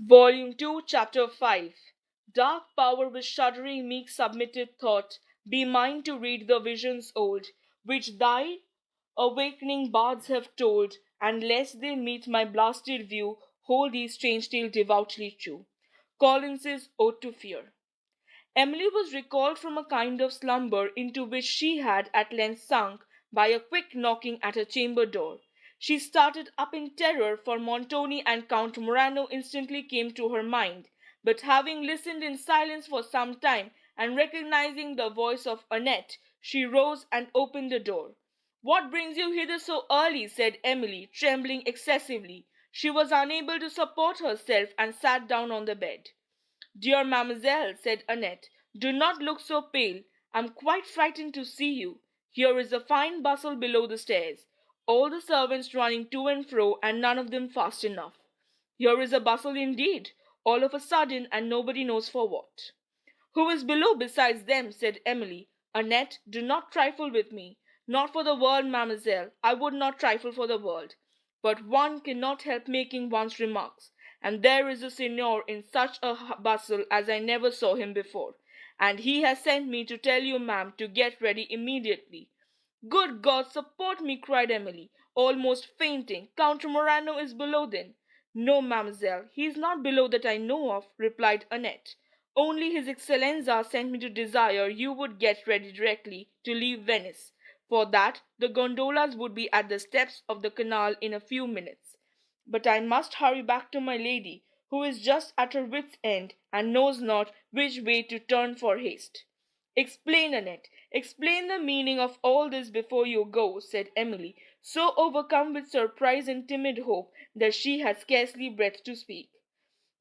Volume 2, Chapter 5. Dark power with shuddering meek submitted thought, be mine to read the visions old, which thy awakening bards have told, and lest they meet my blasted view, hold these strange tale devoutly true. Collins's Ode to Fear. Emily was recalled from a kind of slumber into which she had at length sunk by a quick knocking at her chamber door. She started up in terror, for Montoni and Count Morano instantly came to her mind, but having listened in silence for some time, and recognizing the voice of Annette, she rose and opened the door. "What brings you hither so early?" said Emily, trembling excessively. She was unable to support herself, and sat down on the bed. "Dear mademoiselle," said Annette, "do not look so pale. I am quite frightened to see you. Here is a fine bustle below the stairs. All the servants running to and fro, and none of them fast enough. Here is a bustle indeed, all of a sudden, and nobody knows for what." "Who is below besides them?" said Emily. "Annette, do not trifle with me." "Not for the world, mademoiselle. I would not trifle for the world. But one cannot help making one's remarks. And there is the signor in such a bustle as I never saw him before. And he has sent me to tell you, ma'am, to get ready immediately." "Good God, support me!" cried Emily, almost fainting. "Count Morano is below, then?" "No, mademoiselle, he is not below that I know of," replied Annette. "Only his Excellenza sent me to desire you would get ready directly to leave Venice, for that the gondolas would be at the steps of the canal in a few minutes. But I must hurry back to my lady, who is just at her wit's end, and knows not which way to turn for haste." "Explain, Annette, explain the meaning of all this before you go," said Emily, so overcome with surprise and timid hope that she had scarcely breath to speak.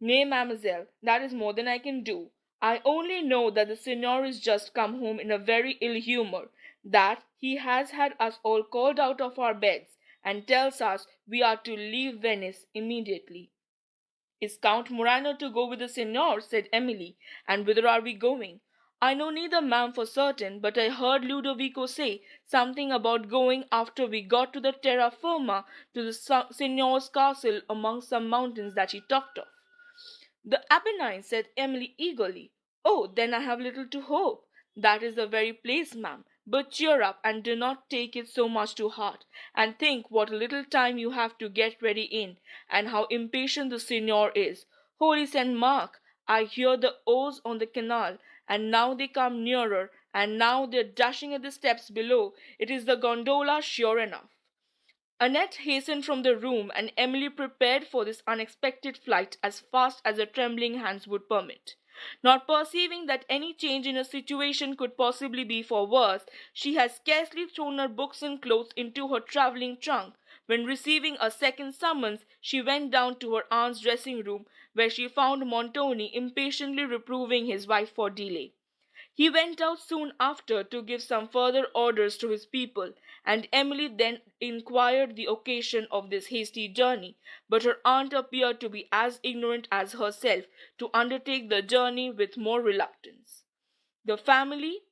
"Nay, mademoiselle, that is more than I can do. I only know that the signor is just come home in a very ill humor, that he has had us all called out of our beds, and tells us we are to leave Venice immediately." "Is Count Morano to go with the signor?" said Emily. "And whither are we going?" "I know neither, ma'am, for certain, but I heard Ludovico say something about going after we got to the terra firma to the signor's castle among some mountains that he talked of." "The Apennines," said Emily eagerly. "Oh, then I have little to hope." "That is the very place, ma'am. But cheer up, and do not take it so much to heart, and think what little time you have to get ready in, and how impatient the signor is. Holy Saint Mark! I hear the oars on the canal, and now they come nearer, and now they're dashing at the steps below. It is the gondola, sure enough." Annette hastened from the room, and Emily prepared for this unexpected flight as fast as her trembling hands would permit. Not perceiving that any change in her situation could possibly be for worse, she had scarcely thrown her books and clothes into her travelling trunk, when receiving a second summons, she went down to her aunt's dressing room, where she found Montoni impatiently reproving his wife for delay. He went out soon after to give some further orders to his people, and Emily then inquired the occasion of this hasty journey, but her aunt appeared to be as ignorant as herself to undertake the journey with more reluctance. The family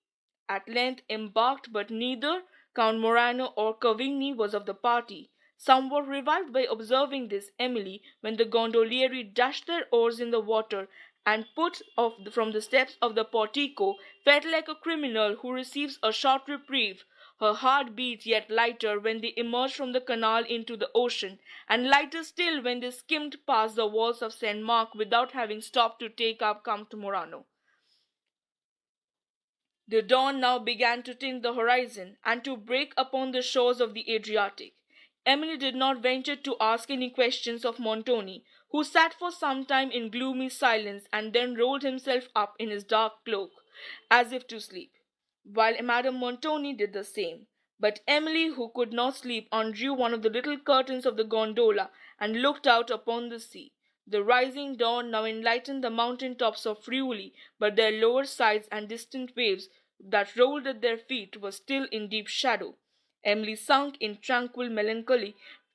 at length embarked, but neither Count Morano or Cavigni was of the party. Somewhat revived by observing this, Emily, when the gondolieri dashed their oars in the water and put off from the steps of the portico, felt like a criminal who receives a short reprieve. Her heart beat yet lighter when they emerged from the canal into the ocean, and lighter still when they skimmed past the walls of St. Mark without having stopped to take up Count Morano. The dawn now began to tint the horizon, and to break upon the shores of the Adriatic. Emily did not venture to ask any questions of Montoni, who sat for some time in gloomy silence, and then rolled himself up in his dark cloak, as if to sleep, while Madame Montoni did the same. But Emily, who could not sleep, undrew one of the little curtains of the gondola, and looked out upon the sea. The rising dawn now enlightened the mountain tops of Friuli, but their lower sides and distant waves that rolled at their feet were still in deep shadow. Emily, sunk in tranquil melancholy,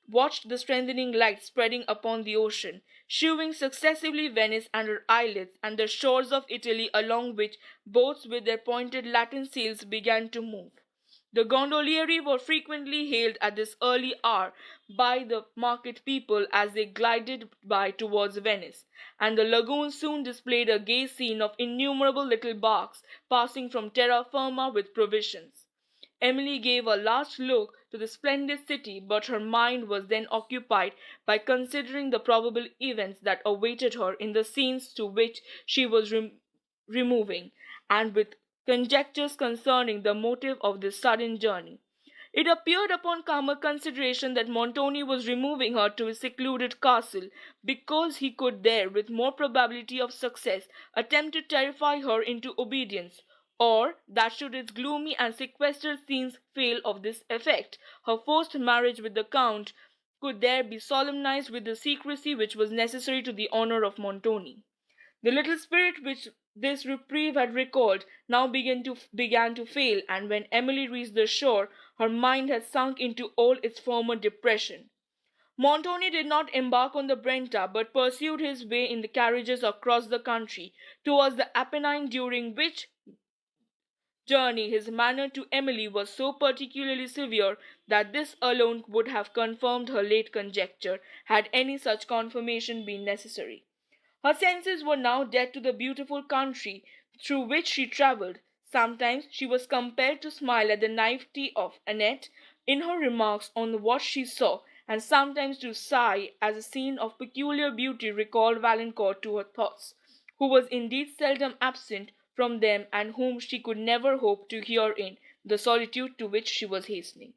watched the strengthening light spreading upon the ocean, shewing successively Venice and her islets, and the shores of Italy, along which boats with their pointed Latin sails began to move. The gondolieri were frequently hailed at this early hour by the market people as they glided by towards Venice, and the lagoon soon displayed a gay scene of innumerable little barks passing from terra firma with provisions. Emily gave a last look to the splendid city, but her mind was then occupied by considering the probable events that awaited her in the scenes to which she was removing, and with conjectures concerning the motive of this sudden journey. It appeared upon calmer consideration that Montoni was removing her to his secluded castle, because he could there, with more probability of success, attempt to terrify her into obedience, or that should its gloomy and sequestered scenes fail of this effect, her forced marriage with the Count could there be solemnized with the secrecy which was necessary to the honour of Montoni. The little spirit which this reprieve had recalled now began to fail, and when Emily reached the shore, her mind had sunk into all its former depression. Montoni did not embark on the Brenta, but pursued his way in the carriages across the country towards the Apennine, during which journey his manner to Emily was so particularly severe that this alone would have confirmed her late conjecture, had any such confirmation been necessary. Her senses were now dead to the beautiful country through which she travelled. Sometimes she was compelled to smile at the naivety of Annette in her remarks on what she saw, and sometimes to sigh as a scene of peculiar beauty recalled Valancourt to her thoughts, who was indeed seldom absent from them, and whom she could never hope to hear in the solitude to which she was hastening.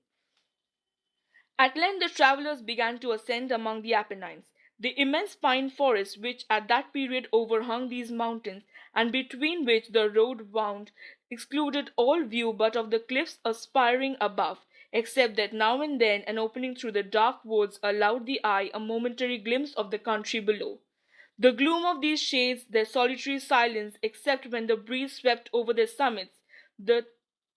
At length the travellers began to ascend among the Apennines. The immense pine forest which at that period overhung these mountains, and between which the road wound, excluded all view but of the cliffs aspiring above, except that now and then an opening through the dark woods allowed the eye a momentary glimpse of the country below. The gloom of these shades, their solitary silence, except when the breeze swept over their summits, the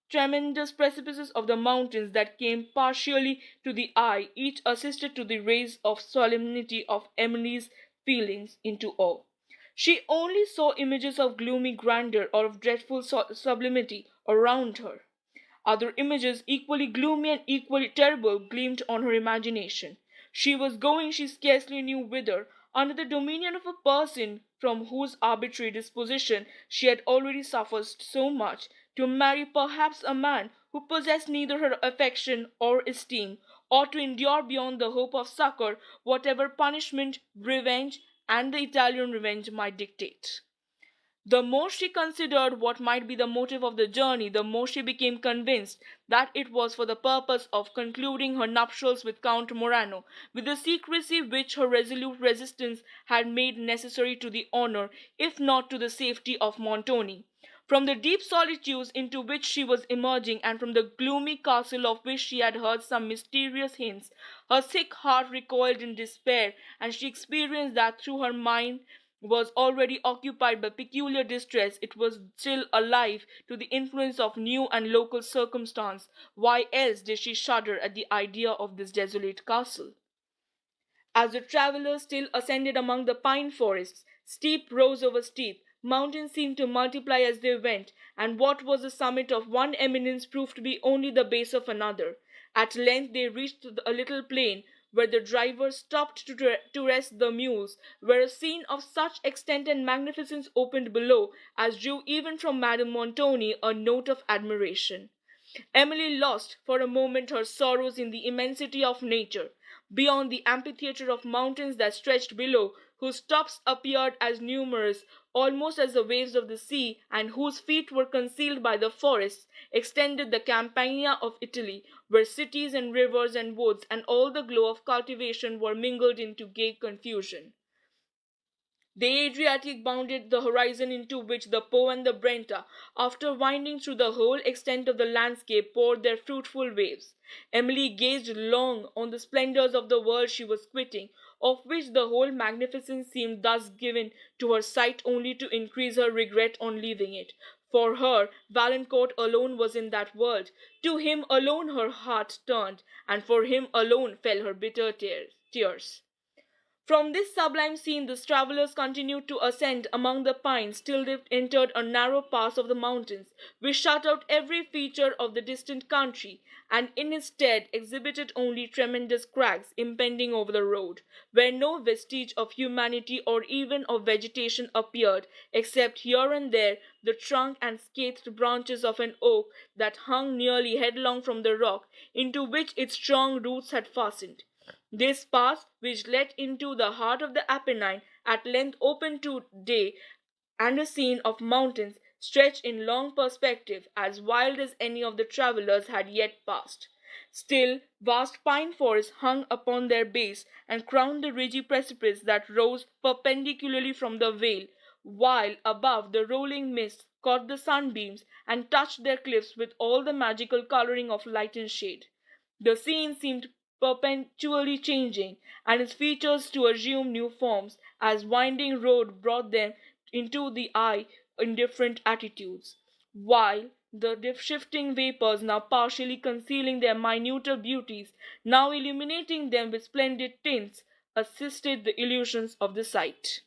tremendous precipices of the mountains that came partially to the eye, each assisted to the raise of solemnity of Emily's feelings into awe. She only saw images of gloomy grandeur or of dreadful sublimity around her. Other images, equally gloomy and equally terrible, gleamed on her imagination. She was going she scarcely knew whither, under the dominion of a person from whose arbitrary disposition she had already suffered so much, to marry perhaps a man who possessed neither her affection or esteem, or to endure beyond the hope of succor whatever punishment, revenge, and the Italian revenge might dictate. The more she considered what might be the motive of the journey, the more she became convinced that it was for the purpose of concluding her nuptials with Count Morano, with the secrecy which her resolute resistance had made necessary to the honour, if not to the safety of Montoni. From the deep solitudes into which she was emerging, and from the gloomy castle of which she had heard some mysterious hints, her sick heart recoiled in despair, and she experienced that through her mind was already occupied by peculiar distress, it was still alive to the influence of new and local circumstance. Why else did she shudder at the idea of this desolate castle? As the travellers still ascended among the pine forests, steep rose over steep, mountains seemed to multiply as they went, and what was the summit of one eminence proved to be only the base of another. At length they reached a little plain, where the driver stopped to rest the mules, where a scene of such extent and magnificence opened below as drew even from Madame Montoni a note of admiration. Emily lost for a moment her sorrows in the immensity of nature. Beyond the amphitheatre of mountains that stretched below, whose tops appeared as numerous almost as the waves of the sea, and whose feet were concealed by the forests, extended the Campagna of Italy, where cities and rivers and woods and all the glow of cultivation were mingled into gay confusion. The Adriatic bounded the horizon into which the Po and the Brenta, after winding through the whole extent of the landscape, poured their fruitful waves. Emily gazed long on the splendours of the world she was quitting, of which the whole magnificence seemed thus given to her sight only to increase her regret on leaving it. For her, Valancourt alone was in that world. To him alone her heart turned, and for him alone fell her bitter tears. From this sublime scene the travellers continued to ascend among the pines till they entered a narrow pass of the mountains, which shut out every feature of the distant country, and in its stead exhibited only tremendous crags impending over the road, where no vestige of humanity or even of vegetation appeared, except here and there the trunk and scathed branches of an oak that hung nearly headlong from the rock into which its strong roots had fastened. This pass, which led into the heart of the Apennine, at length opened to day, and a scene of mountains stretched in long perspective, as wild as any of the travellers had yet passed. Still, vast pine forests hung upon their base and crowned the ridgy precipice that rose perpendicularly from the vale, while above the rolling mist caught the sunbeams and touched their cliffs with all the magical colouring of light and shade. The scene seemed perpetually changing, and its features to assume new forms, as winding road brought them into the eye in different attitudes, while the shifting vapors, now partially concealing their minuter beauties, now illuminating them with splendid tints, assisted the illusions of the sight.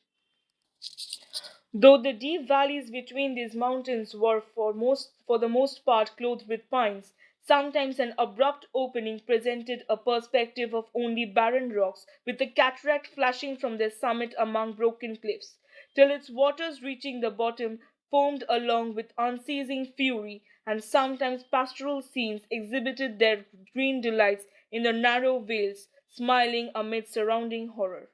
Though the deep valleys between these mountains were for the most part clothed with pines, sometimes an abrupt opening presented a perspective of only barren rocks, with a cataract flashing from their summit among broken cliffs, till its waters reaching the bottom foamed along with unceasing fury, and sometimes pastoral scenes exhibited their green delights in the narrow vales, smiling amid surrounding horror.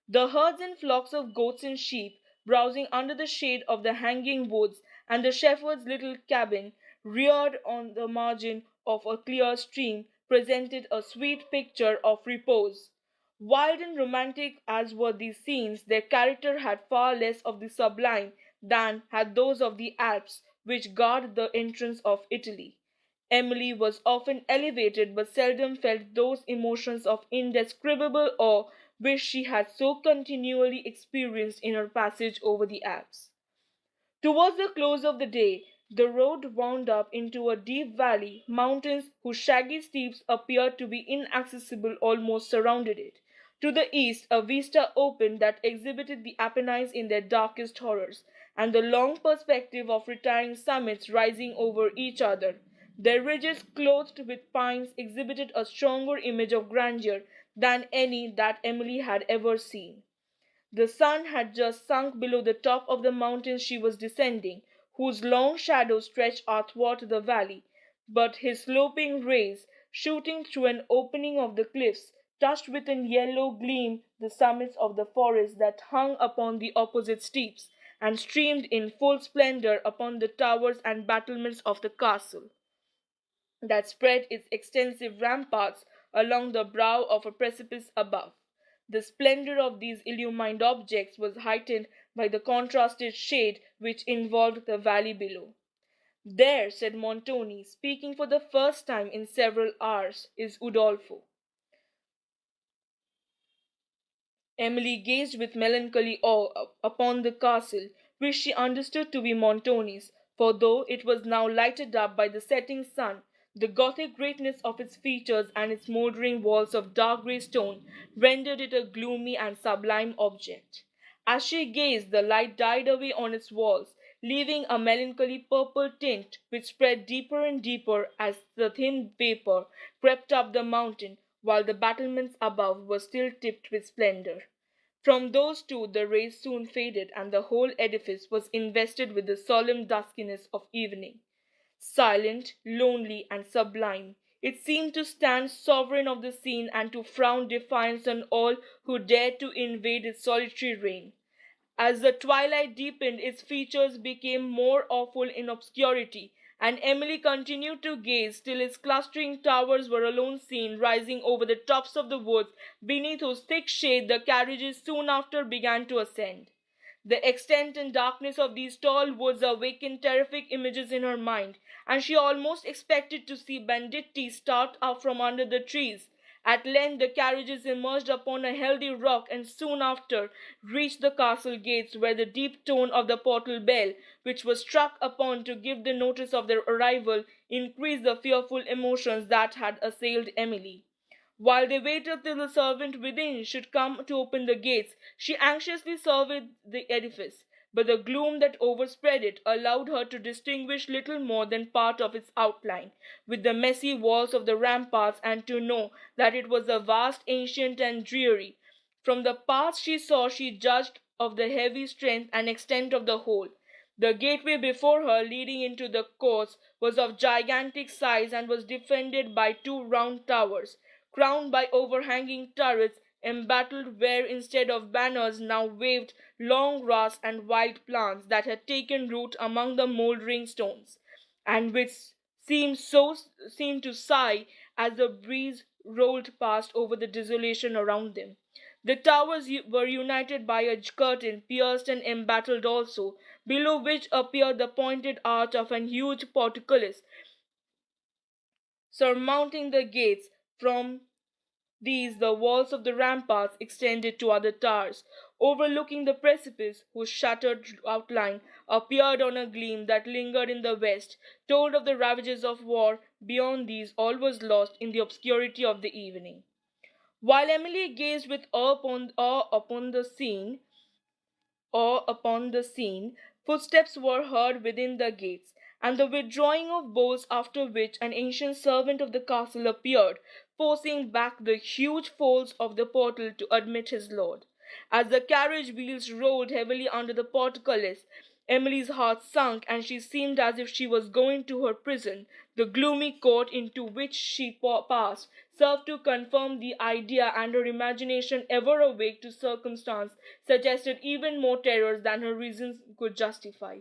The herds and flocks of goats and sheep, browsing under the shade of the hanging woods, and the shepherd's little cabin, reared on the margin of a clear stream, presented a sweet picture of repose. Wild and romantic as were these scenes, their character had far less of the sublime than had those of the Alps, which guard the entrance of Italy. Emily was often elevated, but seldom felt those emotions of indescribable awe which she had so continually experienced in her passage over the Alps. Towards the close of the day, the road wound up into a deep valley. Mountains whose shaggy steeps appeared to be inaccessible almost surrounded it. To the east, a vista opened that exhibited the Apennines in their darkest horrors, and the long perspective of retiring summits rising over each other. Their ridges, clothed with pines, exhibited a stronger image of grandeur than any that Emily had ever seen. The sun had just sunk below the top of the mountain she was descending, whose long shadow stretched athwart the valley, but his sloping rays, shooting through an opening of the cliffs, touched with a yellow gleam the summits of the forest that hung upon the opposite steeps, and streamed in full splendor upon the towers and battlements of the castle that spread its extensive ramparts along the brow of a precipice above. The splendor of these illumined objects was heightened by the contrasted shade which involved the valley below. "There," said Montoni, speaking for the first time in several hours, "is Udolpho." Emily gazed with melancholy awe upon the castle, which she understood to be Montoni's, for though it was now lighted up by the setting sun, the Gothic greatness of its features and its mouldering walls of dark grey stone rendered it a gloomy and sublime object. As she gazed, the light died away on its walls, leaving a melancholy purple tint, which spread deeper and deeper as the thin vapour crept up the mountain, while the battlements above were still tipped with splendor. From those too the rays soon faded, and the whole edifice was invested with the solemn duskiness of evening. Silent, lonely, and sublime, it seemed to stand sovereign of the scene and to frown defiance on all who dared to invade its solitary reign. As the twilight deepened, its features became more awful in obscurity, and Emily continued to gaze till its clustering towers were alone seen rising over the tops of the woods, beneath whose thick shade the carriages soon after began to ascend. The extent and darkness of these tall woods awakened terrific images in her mind, and she almost expected to see banditti start up from under the trees. At length the carriages emerged upon a healthy rock, and soon after reached the castle gates, where the deep tone of the portal bell, which was struck upon to give the notice of their arrival, increased the fearful emotions that had assailed Emily. While they waited till the servant within should come to open the gates, she anxiously surveyed the edifice, but the gloom that overspread it allowed her to distinguish little more than part of its outline, with the messy walls of the ramparts, and to know that it was a vast, ancient, and dreary. From the paths she saw, she judged of the heavy strength and extent of the whole. The gateway before her, leading into the course, was of gigantic size and was defended by two round towers, crowned by overhanging turrets, embattled where instead of banners now waved long grass and wild plants that had taken root among the mouldering stones, and which seemed to sigh as the breeze rolled past over the desolation around them. The towers were united by a curtain, pierced and embattled also, below which appeared the pointed arch of an huge portcullis surmounting the gates. From these the walls of the ramparts extended to other towers, overlooking the precipice, whose shattered outline appeared on a gleam that lingered in the west, told of the ravages of war. Beyond these all was lost in the obscurity of the evening. While Emily gazed with awe upon the scene, footsteps were heard within the gates, and the withdrawing of bolts, after which an ancient servant of the castle appeared, forcing back the huge folds of the portal to admit his lord. As the carriage wheels rolled heavily under the portcullis, Emily's heart sunk, and she seemed as if she was going to her prison. The gloomy court into which she passed served to confirm the idea, and her imagination, ever awake to circumstance, suggested even more terrors than her reason could justify.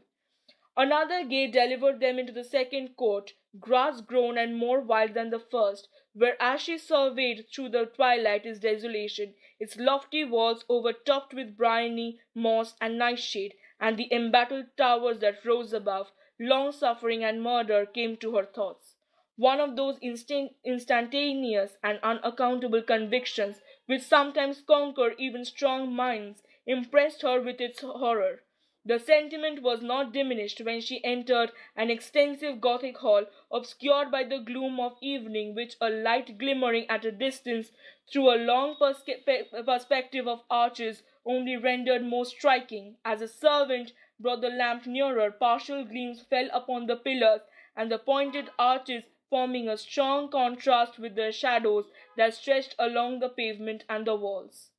Another gate delivered them into the second court, grass grown and more wild than the first, where as she surveyed through the twilight its desolation, its lofty walls overtopped with bryony, moss, and nightshade, and the embattled towers that rose above, long suffering and murder came to her thoughts. One of those instantaneous and unaccountable convictions which sometimes conquer even strong minds impressed her with its horror. The sentiment was not diminished when she entered an extensive Gothic hall, obscured by the gloom of evening, which a light glimmering at a distance through a long perspective of arches only rendered more striking. As a servant brought the lamp nearer, partial gleams fell upon the pillars and the pointed arches, forming a strong contrast with the shadows that stretched along the pavement and the walls.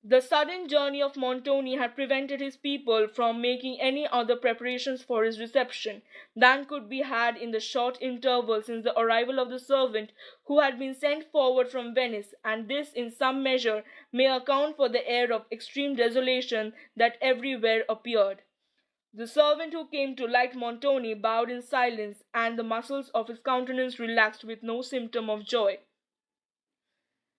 The sudden journey of Montoni had prevented his people from making any other preparations for his reception than could be had in the short interval since the arrival of the servant who had been sent forward from Venice, and this in some measure may account for the air of extreme desolation that everywhere appeared. The servant who came to light Montoni bowed in silence, and the muscles of his countenance relaxed with no symptom of joy.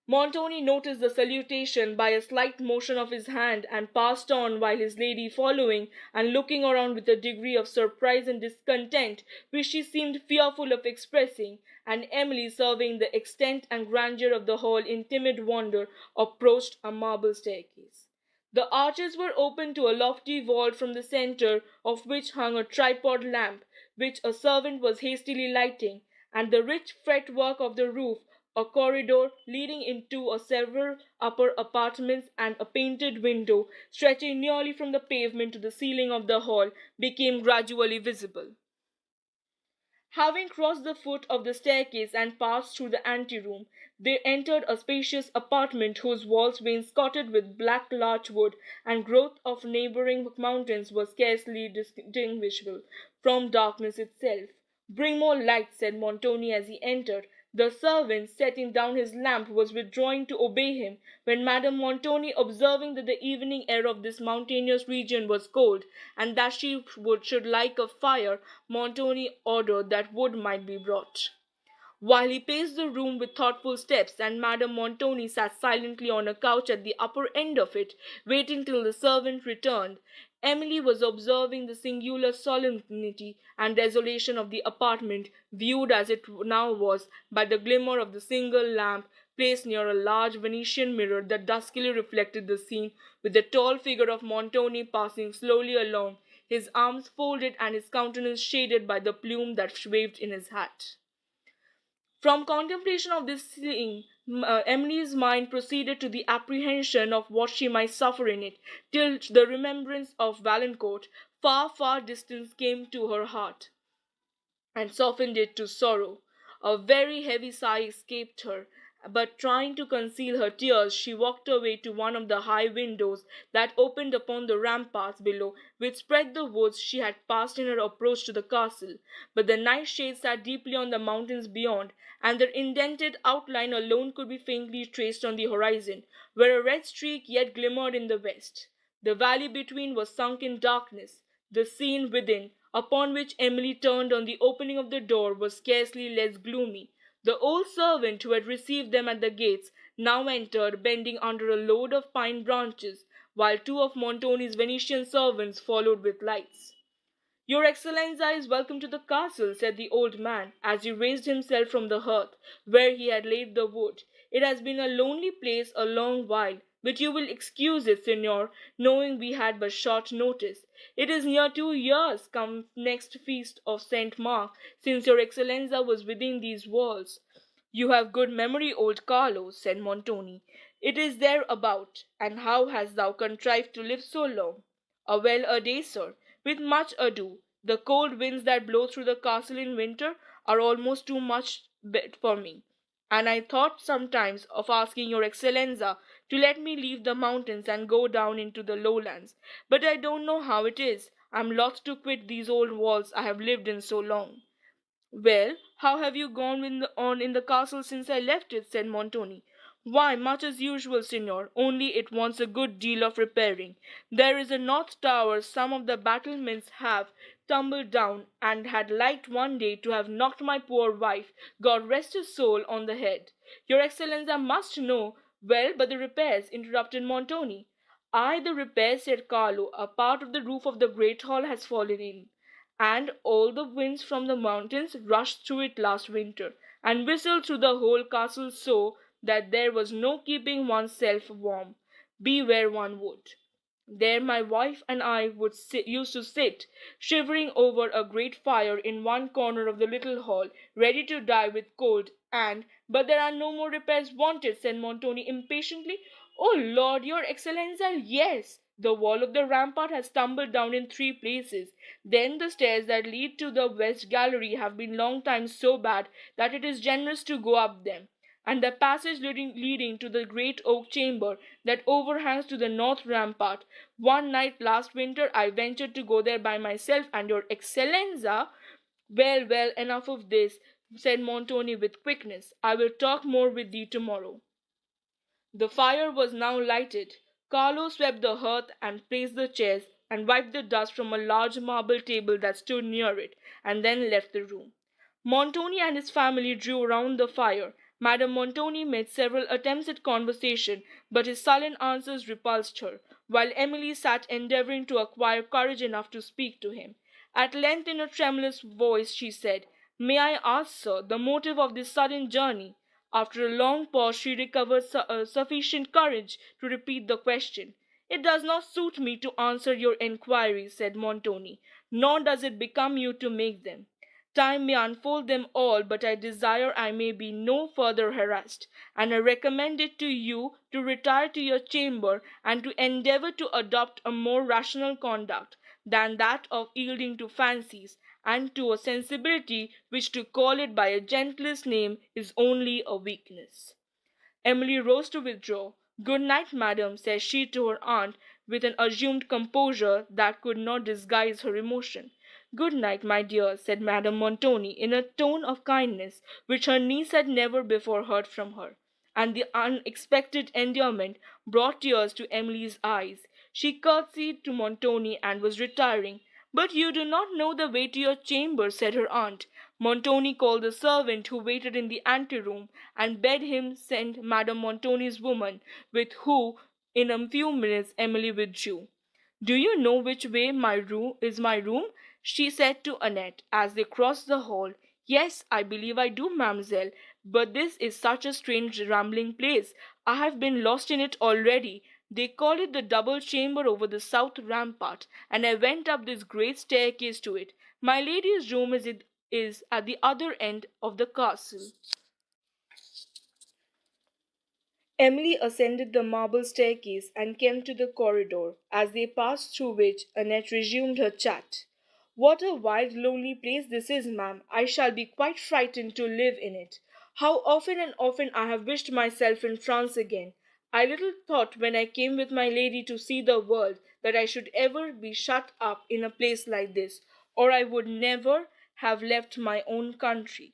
Montoni noticed the salutation by a slight motion of his hand, and passed on, while his lady, following and looking around with a degree of surprise and discontent which she seemed fearful of expressing, and Emily, surveying the extent and grandeur of the hall in timid wonder, approached a marble staircase. The arches were open to a lofty vault, from the centre of which hung a tripod lamp, which a servant was hastily lighting, and the rich fretwork of the roof, a corridor leading into several upper apartments, and a painted window stretching nearly from the pavement to the ceiling of the hall, became gradually visible. Having crossed the foot of the staircase and passed through the anteroom, they entered a spacious apartment whose walls, wainscoted with black larch wood, and growth of neighboring mountains, were scarcely distinguishable from darkness itself. "Bring more light," said Montoni as he entered. The servant, setting down his lamp, was withdrawing to obey him, when Madame Montoni, observing that the evening air of this mountainous region was cold, and that should like a fire, Montoni ordered that wood might be brought. While he paced the room with thoughtful steps, and Madame Montoni sat silently on a couch at the upper end of it, waiting till the servant returned, Emily was observing the singular solemnity and desolation of the apartment, viewed as it now was by the glimmer of the single lamp placed near a large Venetian mirror that duskily reflected the scene, with the tall figure of Montoni passing slowly along, his arms folded and his countenance shaded by the plume that waved in his hat. From contemplation of this scene, Emily's mind proceeded to the apprehension of what she might suffer in it, till the remembrance of Valancourt, far, far distant, came to her heart and softened it to sorrow. A very heavy sigh escaped her, but trying to conceal her tears, she walked away to one of the high windows that opened upon the ramparts below, which spread the woods she had passed in her approach to the castle. But the night shade sat deeply on the mountains beyond, and their indented outline alone could be faintly traced on the horizon, where a red streak yet glimmered in the west. The valley between was sunk in darkness. The scene within, upon which Emily turned on the opening of the door, was scarcely less gloomy. The old servant who had received them at the gates now entered, bending under a load of pine branches, while two of Montoni's Venetian servants followed with lights. "Your Excellenza is welcome to the castle," said the old man, as he raised himself from the hearth, where he had laid the wood. "It has been a lonely place a long while, but you will excuse it, Signor, knowing we had but short notice. It is near 2 years, come next feast of Saint Mark, since your Excellenza was within these walls." "You have good memory, old Carlo," said Montoni. "It is there about. And how hast thou contrived to live so long?" A day, sir, with much ado. The cold winds that blow through the castle in winter are almost too much bed for me, and I thought sometimes of asking your Excellenza to let me leave the mountains and go down into the lowlands, but I don't know how it is. I'm loth to quit these old walls I have lived in so long." "Well, how have you on in the castle since I left it?" said Montoni. "Why, much as usual, Signor, only it wants a good deal of repairing. There is a north tower, some of the battlements have tumbled down, and had like one day to have knocked my poor wife, God rest her soul, on the head. Your Excellenza must know—" "Well, but the repairs," interrupted Montoni. "Ay, the repairs," said Carlo. "A part of the roof of the great hall has fallen in, and all the winds from the mountains rushed through it last winter, and whistled through the whole castle so that there was no keeping oneself warm, be where one would. There my wife and I used to sit, shivering over a great fire in one corner of the little hall, ready to die with cold, and— "But there are no more repairs wanted," said Montoni impatiently. "Oh Lord, your Excellenza, yes! The wall of the rampart has tumbled down in 3 places. Then the stairs that lead to the west gallery have been long time so bad that it is generous to go up them, and the passage leading to the great oak chamber that overhangs to the north rampart. One night last winter I ventured to go there by myself, and your Excellenza—" "Well, well, enough of this," said Montoni with quickness. "I will talk more with thee tomorrow." The fire was now lighted. Carlo swept the hearth and placed the chairs, and wiped the dust from a large marble table that stood near it, and then left the room. Montoni and his family drew round the fire. Madame Montoni made several attempts at conversation, but his sullen answers repulsed her, while Emily sat endeavouring to acquire courage enough to speak to him. At length, in a tremulous voice, she said, "May I ask, sir, the motive of this sudden journey?" After a long pause she recovered sufficient courage to repeat the question. "It does not suit me to answer your enquiries," said Montoni, "nor does it become you to make them. Time may unfold them all, but I desire I may be no further harassed, and I recommend it to you to retire to your chamber, and to endeavour to adopt a more rational conduct than that of yielding to fancies, and to a sensibility which, to call it by a gentlest name, is only a weakness." Emily rose to withdraw. "Good night, madam," said she to her aunt, with an assumed composure that could not disguise her emotion. "Good night, my dear," said Madame Montoni, in a tone of kindness which her niece had never before heard from her, and the unexpected endearment brought tears to Emily's eyes. She curtsied to Montoni and was retiring. "But you do not know the way to your chamber," said her aunt. Montoni called the servant who waited in the anteroom, and bade him send Madame Montoni's woman, with who, in a few minutes, Emily withdrew. "Do you know which way my room?" she said to Annette, as they crossed the hall. "Yes, I believe I do, mademoiselle, but this is such a strange rambling place. I have been lost in it already. They call it the double chamber over the south rampart, and I went up this great staircase to it. My lady's room is at the other end of the castle." Emily ascended the marble staircase and came to the corridor, as they passed through which Annette resumed her chat. What a wild, lonely place this is, ma'am. I shall be quite frightened to live in it. How often and often I have wished myself in France again. I little thought when I came with my lady to see the world that I should ever be shut up in a place like this, or I would never have left my own country.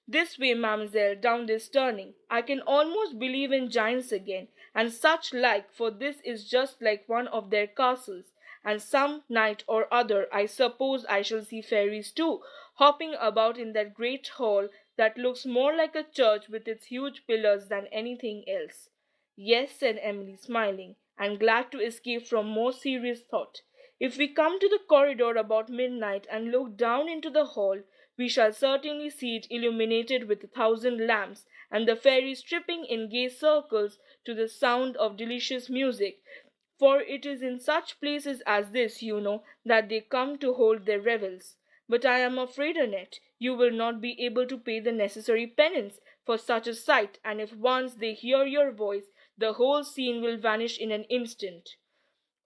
This way, mademoiselle, down this turning. I can almost believe in giants again, and such like, for this is just like one of their castles, and some night or other I suppose I shall see fairies too, hopping about in that great hall that looks more like a church with its huge pillars than anything else. Yes, said Emily, smiling, and glad to escape from more serious thought. If we come to the corridor about midnight and look down into the hall, we shall certainly see it illuminated with 1,000 lamps, and the fairies tripping in gay circles to the sound of delicious music. For it is in such places as this, you know, that they come to hold their revels. But I am afraid, Annette, you will not be able to pay the necessary penance for such a sight, and if once they hear your voice, the whole scene will vanish in an instant.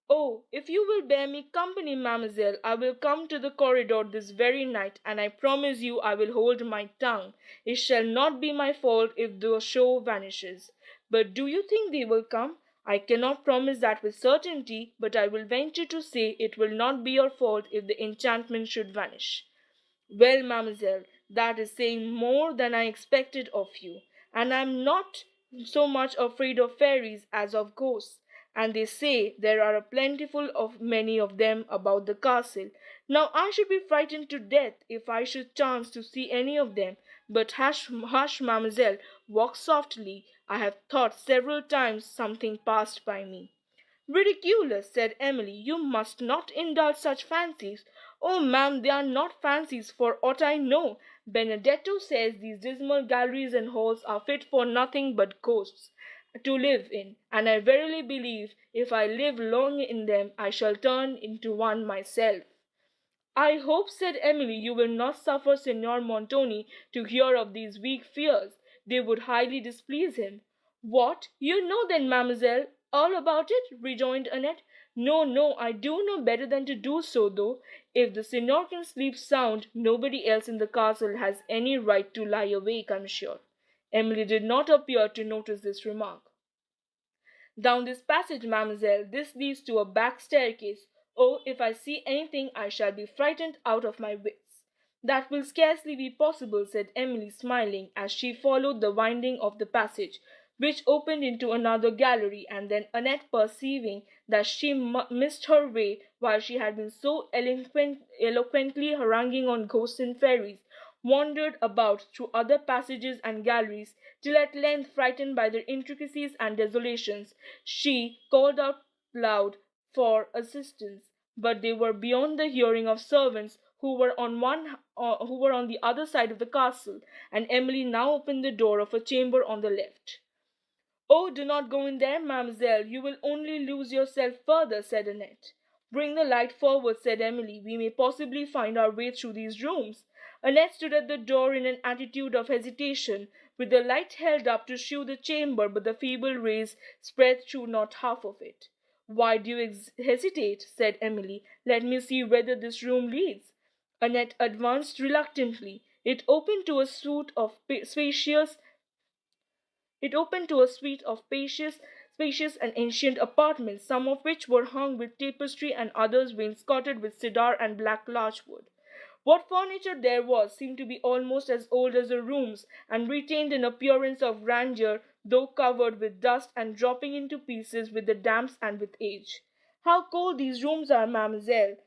Oh, if you will bear me company, mademoiselle, I will come to the corridor this very night, and I promise you I will hold my tongue. It shall not be my fault if the show vanishes. But do you think they will come? I cannot promise that with certainty, but I will venture to say it will not be your fault if the enchantment should vanish. Well, mademoiselle, that is saying more than I expected of you, and I am not so much afraid of fairies as of ghosts, and they say there are a plentiful of many of them about the castle. Now I should be frightened to death if I should chance to see any of them. But hush, hush, mademoiselle, walk softly. I have thought several times something passed by me. Ridiculous, said Emily. You must not indulge such fancies. Oh, ma'am, they are not fancies for aught I know. Benedetto says these dismal galleries and halls are fit for nothing but ghosts to live in, and I verily believe if I live long in them I shall turn into one myself. I hope, said Emily, you will not suffer Signor Montoni to hear of these weak fears. They would highly displease him. What! You know then, mademoiselle, all about it? Rejoined Annette. No, no, I do know better than to do so, though. If the Signor can sleep sound, nobody else in the castle has any right to lie awake, I'm sure. Emily did not appear to notice this remark. Down this passage, mademoiselle. This leads to a back staircase. Oh, if I see anything, I shall be frightened out of my wits. That will scarcely be possible, said Emily, smiling, as she followed the winding of the passage, which opened into another gallery, and then Annette, perceiving that she missed her way while she had been so eloquently haranguing on ghosts and fairies, wandered about through other passages and galleries, till at length, frightened by their intricacies and desolations, she called out loud for assistance. But they were beyond the hearing of servants who were on the other side of the castle, and Emily now opened the door of a chamber on the left. "Oh, do not go in there, mademoiselle, you will only lose yourself further," said Annette. "Bring the light forward," said Emily. "We may possibly find our way through these rooms." Annette stood at the door in an attitude of hesitation, with the light held up to shew the chamber, but the feeble rays spread through not half of it. "Why do you hesitate?" said Emily. "Let me see whither this room leads." Annette advanced reluctantly. It opened to a suite of spacious and ancient apartments, some of which were hung with tapestry and others wainscoted with cedar and black larchwood. What furniture there was seemed to be almost as old as the rooms, and retained an appearance of grandeur, though covered with dust and dropping into pieces with the damps and with age. "How cold these rooms are, mademoiselle!"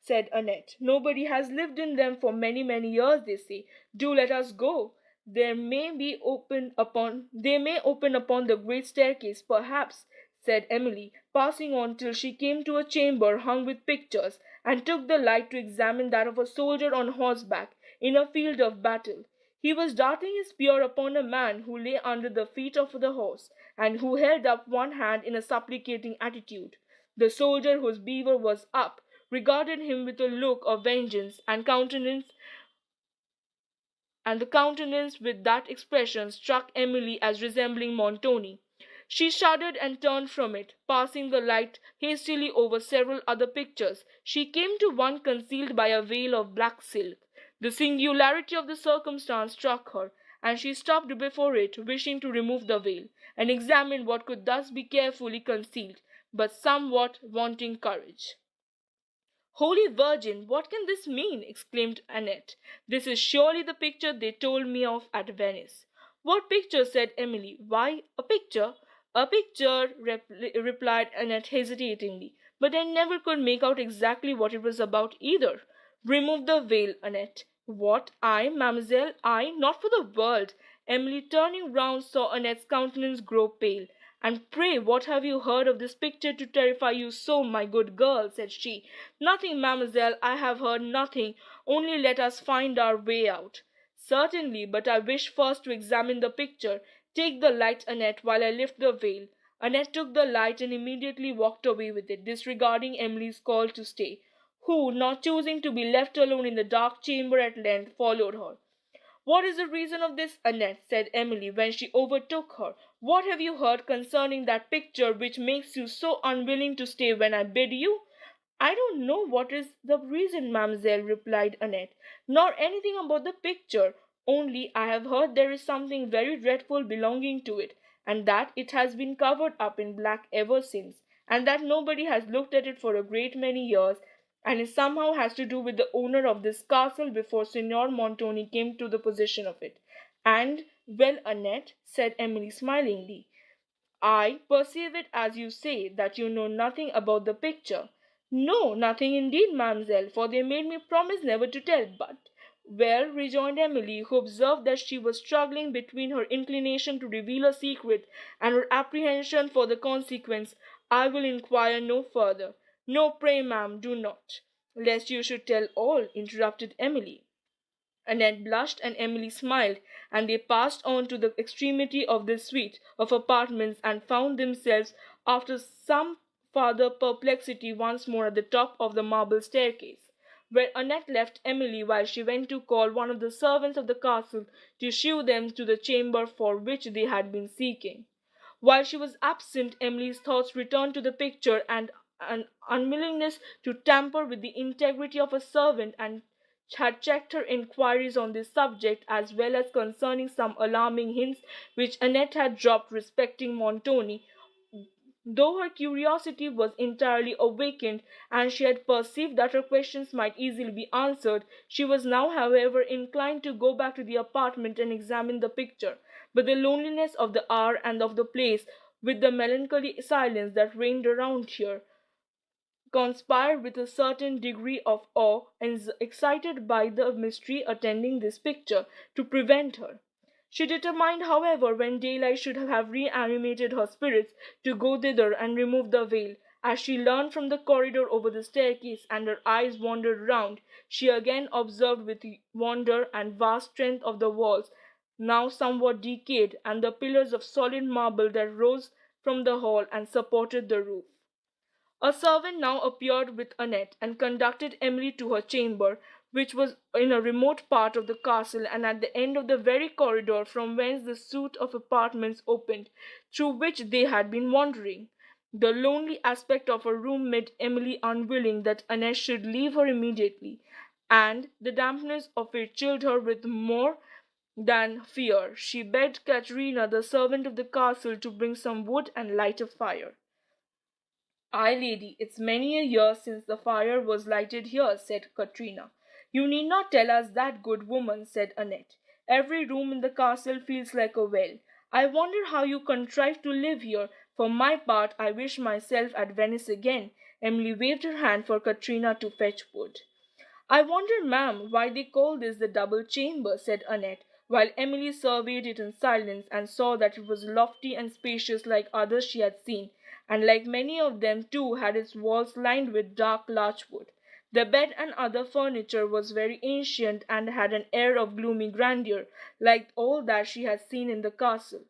said Annette. "Nobody has lived in them for many, many years, they say. Do let us go. They may open upon the great staircase, perhaps," said Emily, passing on till she came to a chamber hung with pictures, and took the light to examine that of a soldier on horseback in a field of battle. He was darting his spear upon a man who lay under the feet of the horse, and who held up one hand in a supplicating attitude. The soldier, whose beaver was up, regarded him with a look of vengeance, and the countenance with that expression struck Emily as resembling Montoni. She shuddered and turned from it, passing the light hastily over several other pictures. She came to one concealed by a veil of black silk. The singularity of the circumstance struck her, and she stopped before it, wishing to remove the veil, and examine what could thus be carefully concealed, but somewhat wanting courage. "Holy Virgin, what can this mean?" exclaimed Annette. "This is surely the picture they told me of at Venice." "What picture?" said Emily. "Why, a picture." "A picture," replied Annette hesitatingly, "but I never could make out exactly what it was about either." "Remove the veil, Annette." "What, I, mademoiselle, I? Not for the world." Emily, turning round, saw Annette's countenance grow pale. "And pray what have you heard of this picture to terrify you so, my good girl?" said she. "Nothing, mademoiselle, I have heard nothing, only let us find our way out." "Certainly, but I wish first to examine the picture. Take the light, Annette, while I lift the veil." Annette took the light and immediately walked away with it, disregarding Emily's call to stay, who, not choosing to be left alone in the dark chamber at length, followed her. "What is the reason of this, Annette?" said Emily, when she overtook her. "What have you heard concerning that picture which makes you so unwilling to stay when I bid you?" "I don't know what is the reason, mademoiselle," replied Annette, "nor anything about the picture. Only I have heard there is something very dreadful belonging to it, and that it has been covered up in black ever since, and that nobody has looked at it for a great many years, and it somehow has to do with the owner of this castle before Signor Montoni came to the possession of it. And, well, Annette," said Emily smilingly, "I perceive it as you say, that you know nothing about the picture." "No, nothing indeed, mademoiselle, for they made me promise never to tell, but—" "Well," rejoined Emily, who observed that she was struggling between her inclination to reveal a secret and her apprehension for the consequence, "I will inquire no further." "No, pray, ma'am, do not." "Lest you should tell all," interrupted Emily. Annette blushed and Emily smiled, and they passed on to the extremity of the suite of apartments and found themselves, after some farther perplexity, once more at the top of the marble staircase, where Annette left Emily while she went to call one of the servants of the castle to shew them to the chamber for which they had been seeking. While she was absent, Emily's thoughts returned to the picture, and an unwillingness to tamper with the integrity of a servant and had checked her inquiries on this subject, as well as concerning some alarming hints which Annette had dropped respecting Montoni. Though her curiosity was entirely awakened, and she had perceived that her questions might easily be answered, she was now, however, inclined to go back to the apartment and examine the picture. But the loneliness of the hour and of the place, with the melancholy silence that reigned around her, conspired with a certain degree of awe excited by the mystery attending this picture to prevent her. She determined, however, when daylight should have reanimated her spirits, to go thither and remove the veil. As she leaned from the corridor over the staircase, and her eyes wandered round, she again observed with wonder and vast strength of the walls, now somewhat decayed, and the pillars of solid marble that rose from the hall and supported the roof. A servant now appeared with Annette, and conducted Emily to her chamber, which was in a remote part of the castle, and at the end of the very corridor from whence the suite of apartments opened, through which they had been wandering. The lonely aspect of her room made Emily unwilling that Annette should leave her immediately, and the dampness of it chilled her with more than fear. She begged Caterina, the servant of the castle, to bring some wood and light a fire. "Ay, lady, it's many a year since the fire was lighted here," said Katrina. "You need not tell us that, good woman," said Annette. "Every room in the castle feels like a well. I wonder how you contrive to live here. For my part, I wish myself at Venice again." Emily waved her hand for Katrina to fetch wood. "I wonder, ma'am, why they call this the double chamber," said Annette, while Emily surveyed it in silence, and saw that it was lofty and spacious like others she had seen, and like many of them too had its walls lined with dark larch-wood. The bed and other furniture was very ancient, and had an air of gloomy grandeur, like all that she had seen in the castle.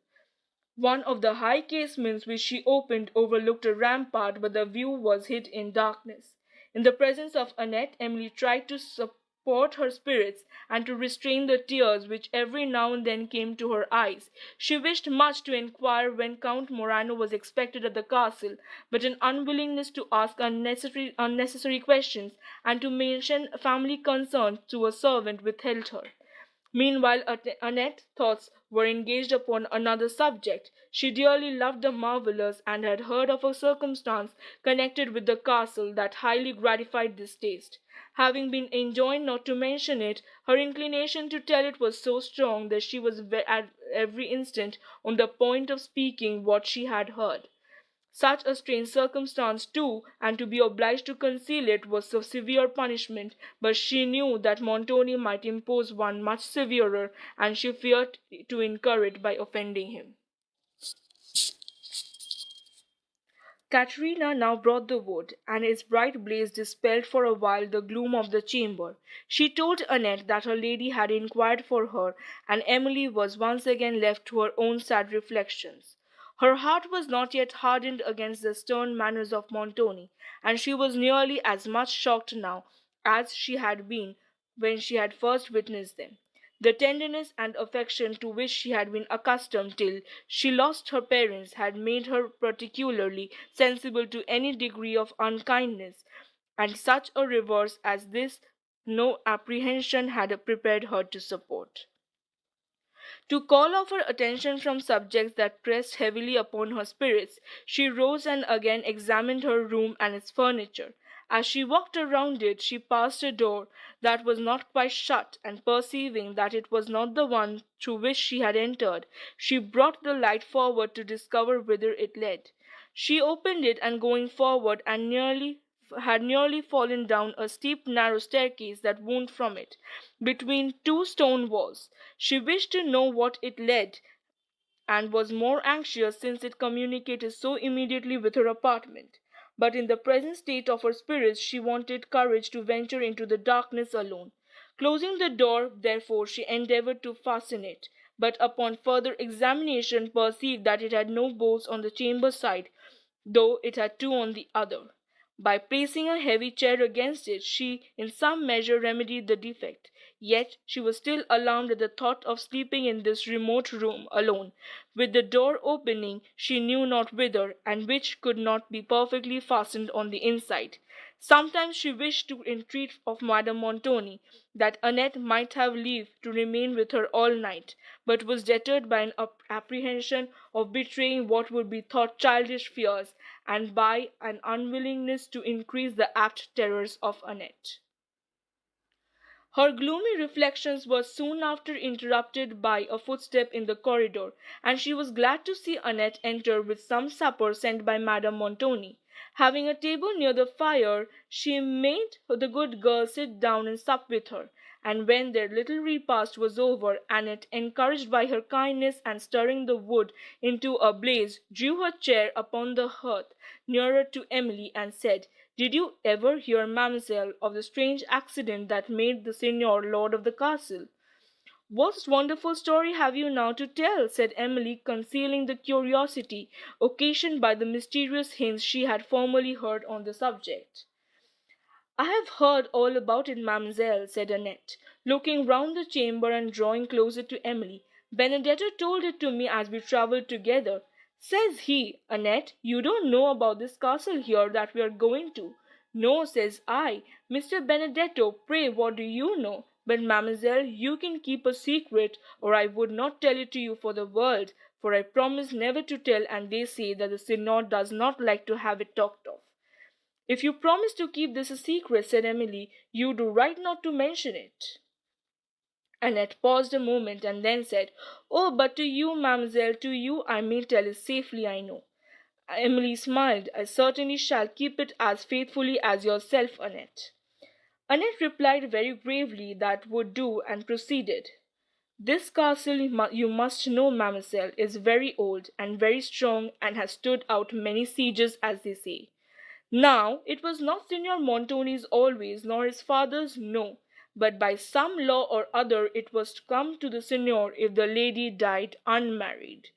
One of the high casements which she opened overlooked a rampart, but the view was hid in darkness. In the presence of Annette, Emily tried to suppose support her spirits, and to restrain the tears which every now and then came to her eyes. She wished much to inquire when Count Morano was expected at the castle, but an unwillingness to ask unnecessary questions and to mention family concerns to a servant withheld her. Meanwhile, Annette's thoughts were engaged upon another subject. She dearly loved the marvellous, and had heard of a circumstance connected with the castle that highly gratified this taste. Having been enjoined not to mention it, her inclination to tell it was so strong that she was at every instant on the point of speaking what she had heard. Such a strange circumstance, too, and to be obliged to conceal it was a severe punishment, but she knew that Montoni might impose one much severer, and she feared to incur it by offending him. Caterina now brought the wood, and its bright blaze dispelled for a while the gloom of the chamber. She told Annette that her lady had inquired for her, and Emily was once again left to her own sad reflections. Her heart was not yet hardened against the stern manners of Montoni, and she was nearly as much shocked now as she had been when she had first witnessed them. The tenderness and affection to which she had been accustomed till she lost her parents had made her particularly sensible to any degree of unkindness, and such a reverse as this no apprehension had prepared her to support. To call off her attention from subjects that pressed heavily upon her spirits, she rose and again examined her room and its furniture. As she walked around it, she passed a door that was not quite shut, and perceiving that it was not the one through which she had entered, she brought the light forward to discover whither it led. She opened it, and going forward, and had nearly fallen down a steep narrow staircase that wound from it, between two stone walls. She wished to know what it led, and was more anxious since it communicated so immediately with her apartment. But in the present state of her spirits she wanted courage to venture into the darkness alone. Closing the door, therefore, she endeavored to fasten it, but upon further examination perceived that it had no bolts on the chamber side, though it had two on the other. By placing a heavy chair against it, she in some measure remedied the defect. Yet she was still alarmed at the thought of sleeping in this remote room alone, with the door opening she knew not whither, and which could not be perfectly fastened on the inside. Sometimes she wished to entreat of Madame Montoni that Annette might have leave to remain with her all night, but was deterred by an apprehension of betraying what would be thought childish fears, and by an unwillingness to increase the apt terrors of Annette. Her gloomy reflections were soon after interrupted by a footstep in the corridor, and she was glad to see Annette enter with some supper sent by Madame Montoni. Having a table near the fire, she made the good girl sit down and sup with her, and when their little repast was over, Annette, encouraged by her kindness and stirring the wood into a blaze, drew her chair upon the hearth nearer to Emily, and said, "Did you ever hear, mademoiselle, of the strange accident that made the Signor lord of the castle?" "What wonderful story have you now to tell?" said Emily, concealing the curiosity occasioned by the mysterious hints she had formerly heard on the subject. "I have heard all about it, mademoiselle," said Annette, looking round the chamber and drawing closer to Emily. "Benedetto told it to me as we travelled together. Says he, 'Annette, you don't know about this castle here that we are going to.' 'No,' says I. 'Mr. Benedetto, pray what do you know?' 'But, mademoiselle, you can keep a secret, or I would not tell it to you for the world, for I promised never to tell, and they say that the Signor does not like to have it talked of.' 'If you promise to keep this a secret,' said Emily, 'you do right not to mention it.'" Annette paused a moment, and then said, "Oh, but to you, mademoiselle, to you I may tell it safely, I know." Emily smiled. "I certainly shall keep it as faithfully as yourself, Annette." Annette replied very gravely that would do, and proceeded. "This castle, you must know, mademoiselle, is very old and very strong, and has stood out many sieges, as they say. Now, it was not Signor Montoni's always, nor his father's, no, but by some law or other it was to come to the Signor if the lady died unmarried."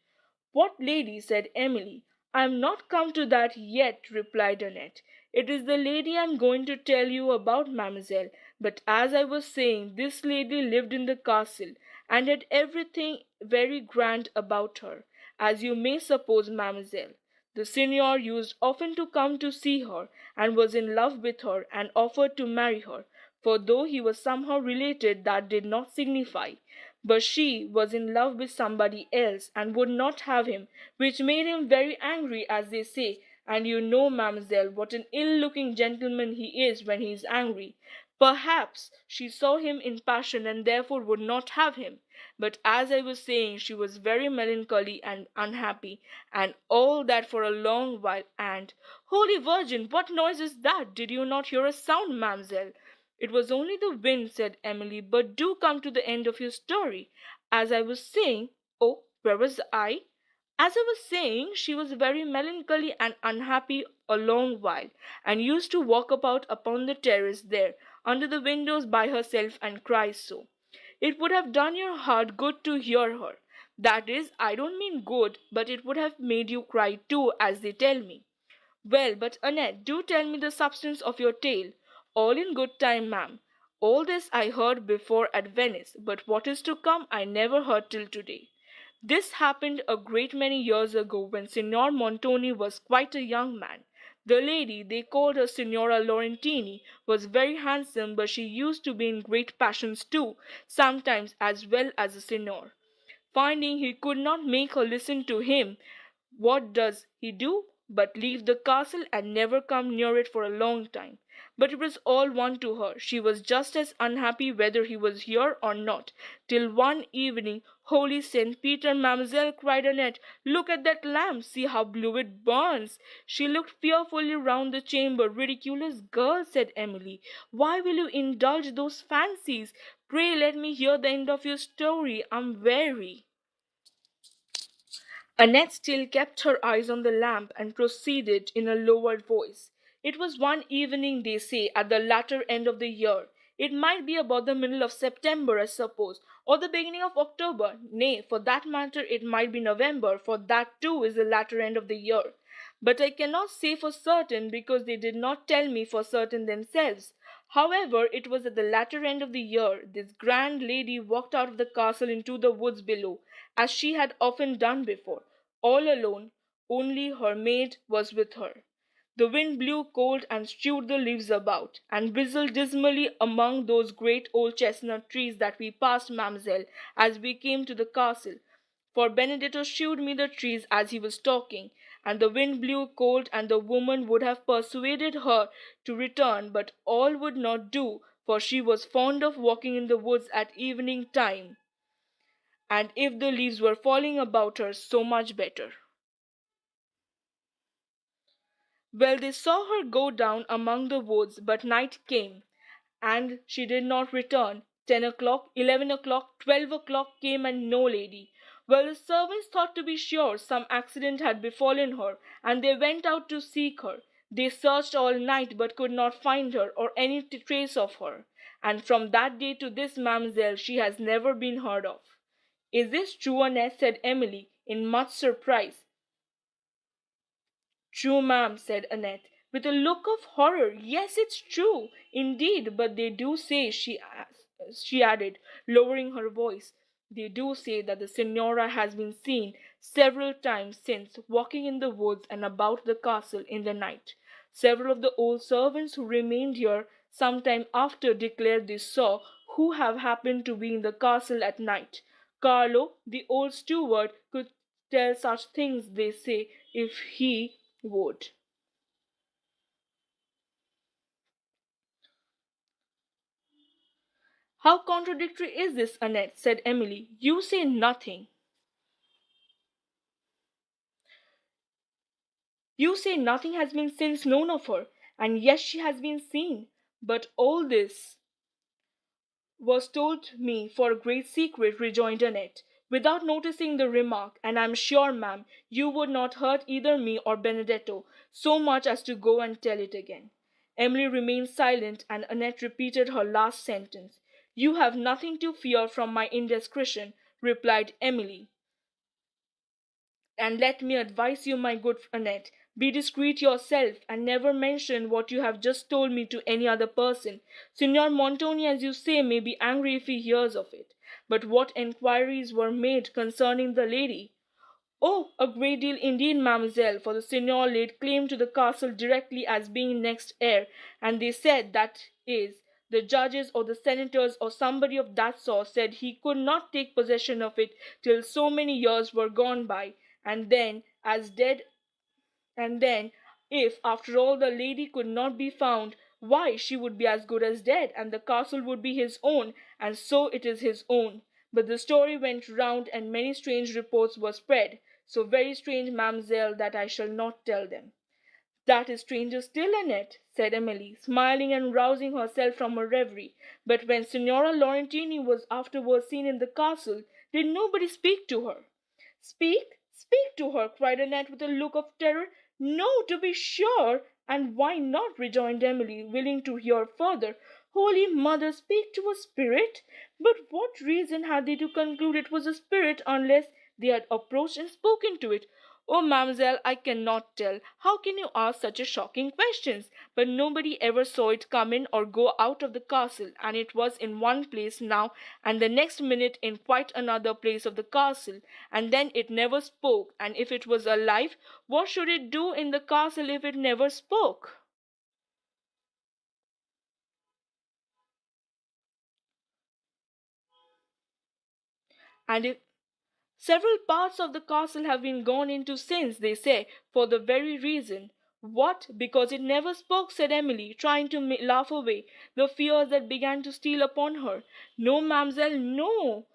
"What lady?" said Emily. "I am not come to that yet," replied Annette. It is the lady I am going to tell you about, mademoiselle. But as I was saying, this lady lived in the castle, and had everything very grand about her, as you may suppose, mademoiselle. The signor used often to come to see her, and was in love with her, and offered to marry her, for though he was somehow related, that did not signify. But she was in love with somebody else, and would not have him, which made him very angry, as they say, and you know, mademoiselle, what an ill-looking gentleman he is when he is angry. Perhaps she saw him in passion, and therefore would not have him. But as I was saying, she was very melancholy and unhappy, and all that for a long while, and Holy Virgin, what noise is that? Did you not hear a sound, mademoiselle? It was only the wind, said Emily, but do come to the end of your story. As I was saying, oh, where was I? As I was saying, she was very melancholy and unhappy a long while, and used to walk about upon the terrace there, under the windows by herself, and cry so. It would have done your heart good to hear her. That is, I don't mean good, but it would have made you cry too, as they tell me. Well, but Annette, do tell me the substance of your tale. All in good time, ma'am. All this I heard before at Venice, but what is to come I never heard till today. This happened a great many years ago when Signor Montoni was quite a young man. The lady, they called her Signora Laurentini, was very handsome, but she used to be in great passions too, sometimes as well as the Signor. Finding he could not make her listen to him, what does he do but leave the castle and never come near it for a long time? But it was all one to her. She was just as unhappy whether he was here or not, till one evening, Holy Saint Peter, mademoiselle, cried Annette, look at that lamp, see how blue it burns. She looked fearfully round the chamber. Ridiculous girl, said Emily, why will you indulge those fancies? Pray let me hear the end of your story. I'm weary. Annette still kept her eyes on the lamp, and proceeded in a lowered voice. It was one evening, they say, at the latter end of the year. It might be about the middle of September, I suppose, or the beginning of October. Nay, for that matter, it might be November, for that too is the latter end of the year. But I cannot say for certain, because they did not tell me for certain themselves. However, it was at the latter end of the year this grand lady walked out of the castle into the woods below, as she had often done before, all alone, only her maid was with her. The wind blew cold and strewed the leaves about, and whistled dismally among those great old chestnut trees that we passed, mademoiselle, as we came to the castle. For Benedetto shewed me the trees as he was talking, and the wind blew cold, and the woman would have persuaded her to return, but all would not do, for she was fond of walking in the woods at evening time, and if the leaves were falling about her, so much better. Well, they saw her go down among the woods, but night came, and she did not return. 10 o'clock, 11 o'clock, 12 o'clock came, and no lady. Well, the servants thought to be sure some accident had befallen her, and they went out to seek her. They searched all night, but could not find her, or any trace of her. And from that day to this, mademoiselle, she has never been heard of. Is this true, Annette? Said Emily, in much surprise. True, ma'am, said Annette, with a look of horror. Yes, it's true, indeed, but they do say, she added, lowering her voice, they do say that the Signora has been seen several times since, walking in the woods and about the castle in the night. Several of the old servants who remained here some time after declared they saw who have happened to be in the castle at night. Carlo, the old steward, could tell such things, they say, if he would. How contradictory is this, Annette? Said Emily. You say nothing. You say nothing has been since known of her, and yes, she has been seen. But all this was told me for a great secret, rejoined Annette, without noticing the remark, and I'm sure, ma'am, you would not hurt either me or Benedetto so much as to go and tell it again. Emily remained silent, and Annette repeated her last sentence. You have nothing to fear from my indiscretion, replied Emily. And let me advise you, my good Annette, Be discreet yourself, and never mention what you have just told me to any other person. Signor Montoni, as you say, may be angry if he hears of it. But what enquiries were made concerning the lady?" "Oh, a great deal indeed, mademoiselle, for the signor laid claim to the castle directly as being next heir, and they said, that is, the judges or the senators or somebody of that sort said he could not take possession of it till so many years were gone by, and then, as dead and then, if after all the lady could not be found, why she would be as good as dead, and the castle would be his own, and so it is his own. But the story went round, and many strange reports were spread, so very strange, mademoiselle, that I shall not tell them." "That is stranger still, Annette," said Emily, smiling and rousing herself from her reverie. "But when Signora Laurentini was afterwards seen in the castle, did nobody speak to her?" "Speak? Speak to her?" cried Annette with a look of terror. "No, to be sure." "And why not?" rejoined Emily, willing to hear further. "Holy Mother, speak to a spirit! But what reason had they to conclude it was a spirit unless they had approached and spoken to it?" "Oh, mademoiselle, I cannot tell. How can you ask such a shocking questions? But nobody ever saw it come in or go out of the castle, and it was in one place now, and the next minute in quite another place of the castle, and then it never spoke, and if it was alive, what should it do in the castle if it never spoke?" "And if several parts of the castle have been gone into since, they say, for the very reason." "What? Because it never spoke?" said Emily, trying to laugh away the fears that began to steal upon her. "No, mademoiselle, no,"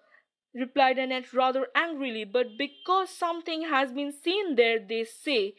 replied Annette rather angrily, "but because something has been seen there, they say.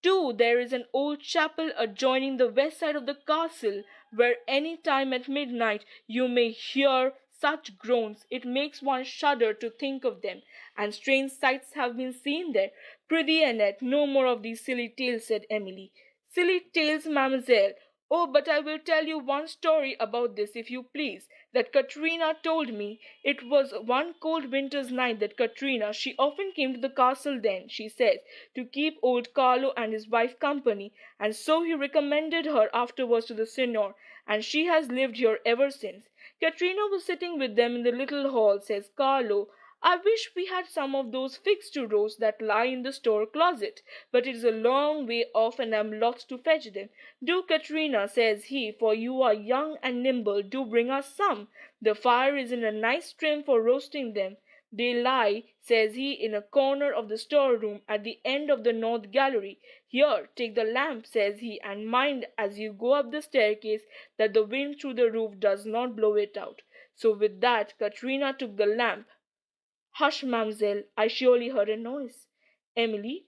Too, there is an old chapel adjoining the west side of the castle, where any time at midnight you may hear such groans, it makes one shudder to think of them, and strange sights have been seen there." "Prithee, Annette, no more of these silly tales," said Emily. "Silly tales, mademoiselle! Oh, but I will tell you one story about this, if you please, that Katrina told me. It was one cold winter's night that Katrina, she often came to the castle then, she says, to keep old Carlo and his wife company, and so he recommended her afterwards to the signor, and she has lived here ever since. Katrina was sitting with them in the little hall. Says Carlo, 'I wish we had some of those figs to roast that lie in the store closet, but it is a long way off and I'm loth to fetch them. Do, Katrina,' says he, 'for you are young and nimble, do bring us some. The fire is in a nice trim for roasting them. They lie,' says he, 'in a corner of the storeroom at the end of the north gallery. Here, take the lamp,' says he, 'and mind as you go up the staircase that the wind through the roof does not blow it out.' So with that Katrina took the lamp." "Hush, mademoiselle, I surely heard a noise." Emily,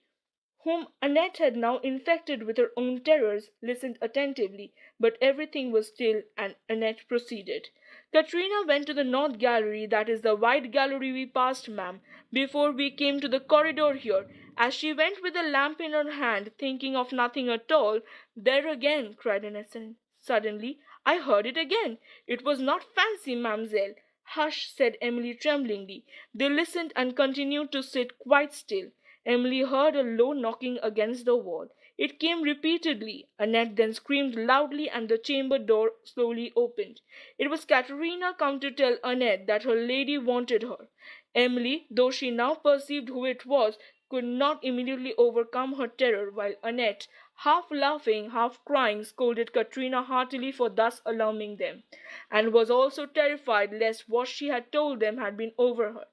whom Annette had now infected with her own terrors, listened attentively, but everything was still, and Annette proceeded. "Katrina went to the north gallery, that is the wide gallery we passed, ma'am, before we came to the corridor here. As she went with the lamp in her hand, thinking of nothing at all, there again," cried Annette suddenly, "I heard it again. It was not fancy, mademoiselle." "Hush," said Emily tremblingly. They listened and continued to sit quite still. Emily heard a low knocking against the wall. It came repeatedly. Annette then screamed loudly, and the chamber door slowly opened. It was Caterina come to tell Annette that her lady wanted her. Emily, though she now perceived who it was, could not immediately overcome her terror, while Annette, half laughing, half crying, scolded Katrina heartily for thus alarming them, and was also terrified lest what she had told them had been overheard.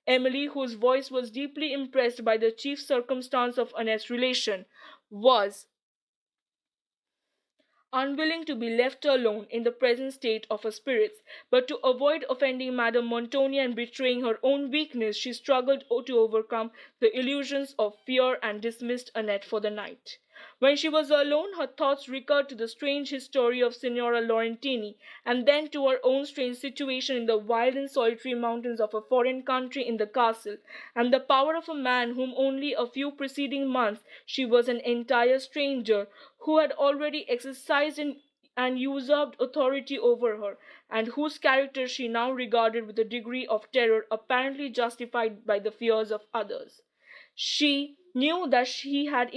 Emily, whose voice was deeply impressed by the chief circumstance of Annette's relation, was unwilling to be left alone in the present state of her spirits, but to avoid offending Madame Montoni and betraying her own weakness, she struggled to overcome the illusions of fear and dismissed Annette for the night. When she was alone, her thoughts recurred to the strange history of Signora Laurentini, and then to her own strange situation in the wild and solitary mountains of a foreign country in the castle, and the power of a man whom only a few preceding months she was an entire stranger, who had already exercised and usurped authority over her, and whose character she now regarded with a degree of terror apparently justified by the fears of others. She knew that she had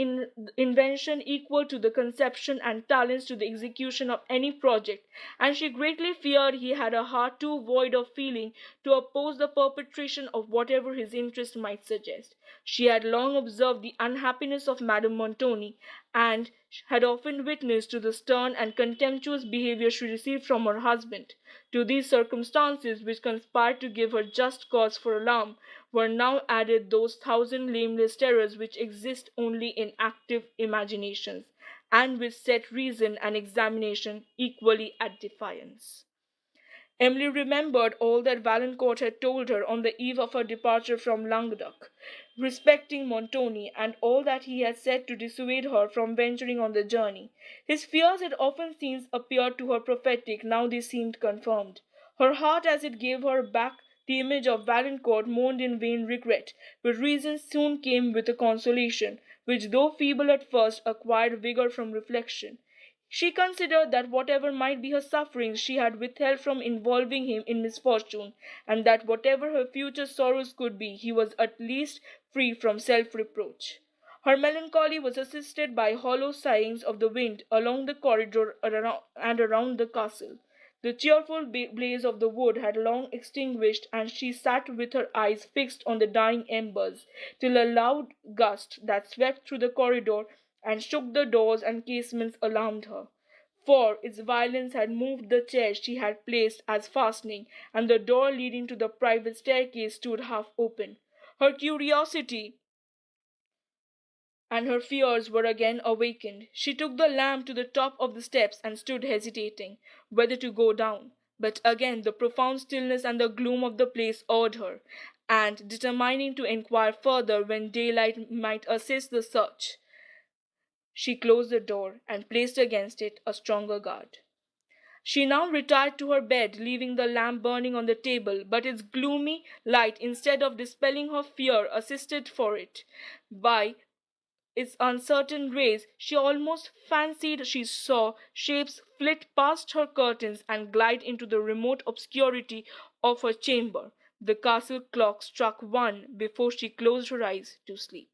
invention equal to the conception and talents to the execution of any project, and she greatly feared he had a heart too void of feeling to oppose the perpetration of whatever his interest might suggest. She had long observed the unhappiness of Madame Montoni, and had often witnessed to the stern and contemptuous behavior she received from her husband. To these circumstances, which conspired to give her just cause for alarm, were now added those thousand nameless terrors which exist only in active imaginations, and which set reason and examination equally at defiance. Emily remembered all that Valancourt had told her on the eve of her departure from Languedoc, respecting Montoni, and all that he had said to dissuade her from venturing on the journey. His fears had often since appeared to her prophetic, now they seemed confirmed. Her heart, as it gave her back the image of Valancourt, mourned in vain regret, but reason soon came with a consolation, which, though feeble at first, acquired vigour from reflection. She considered that whatever might be her sufferings she had withheld from involving him in misfortune, and that whatever her future sorrows could be, he was at least free from self-reproach. Her melancholy was assisted by hollow sighings of the wind along the corridor and around the castle. The cheerful blaze of the wood had long extinguished, and she sat with her eyes fixed on the dying embers, till a loud gust that swept through the corridor and shook the doors and casements alarmed her, for its violence had moved the chair she had placed as fastening, and the door leading to the private staircase stood half open. Her curiosity and her fears were again awakened. She took the lamp to the top of the steps and stood hesitating whether to go down. But again the profound stillness and the gloom of the place awed her, and determining to inquire further when daylight might assist the search, she closed the door and placed against it a stronger guard. She now retired to her bed, leaving the lamp burning on the table, but its gloomy light, instead of dispelling her fear, assisted for it. By its uncertain rays, she almost fancied she saw shapes flit past her curtains and glide into the remote obscurity of her chamber. The castle clock struck one before she closed her eyes to sleep.